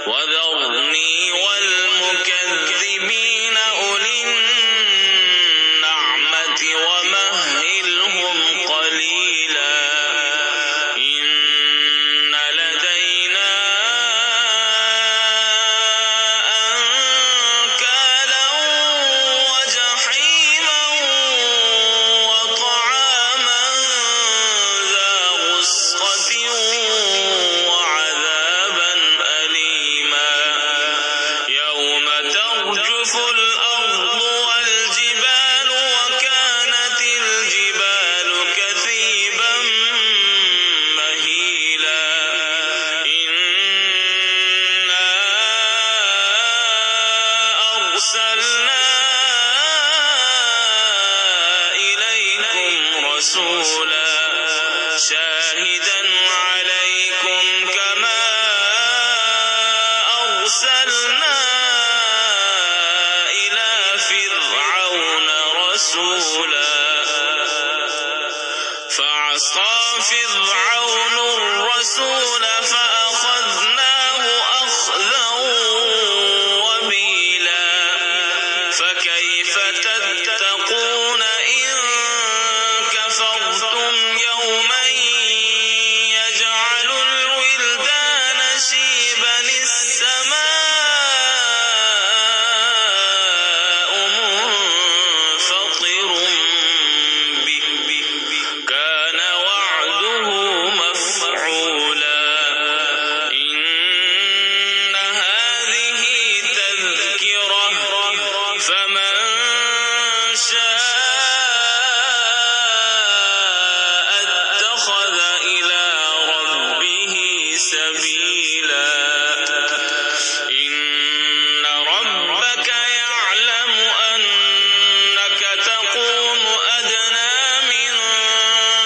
وذرني والمكذبين أولي النعمة ومهلهم قليلا إن لدينا أنكالا وجحيما وطعاما ذا غصة وعذابا أليما يوم ترجف الأرض والجبال وكانت الجبال كثيبا مهيلا إنا أرسلنا إليكم رسولا شاهدا عليكم كما أرسلنا إلى فرعون رسولا فعصى فرعون الرسول فأخذناه أخذا وبيلا فكيف تتقون إن كفرتم يوما يجعل الولدان شيبا السماء منفطر به كان وعده مفعولا إن هذه تذكرة فمن شاء اتخذ إلى ربه سبيلا إن ربك يعلم أنك تقوم أدنى من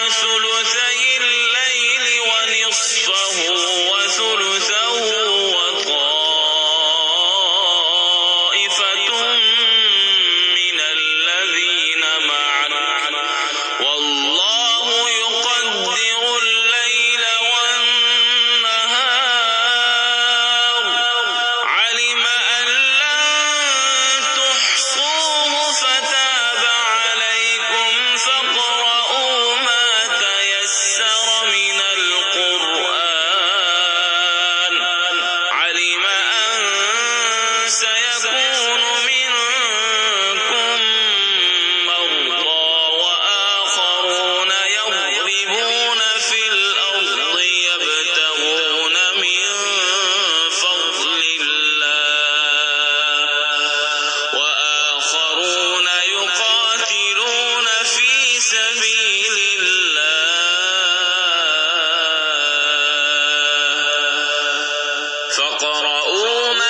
ثلثي الليل ونصفه وثلثه وطائفة من الذين معك والله يقدر الليل والنهار علم أن لن تحصوه فتاب عليكم فاقرؤوا ما تيسر من القرآن علم أن سيكون منكم مرضى وآخرون يضربون في الأرض يبتغون من فضل الله وآخرون يقاتلون في سبيل الله فاقرؤوا ما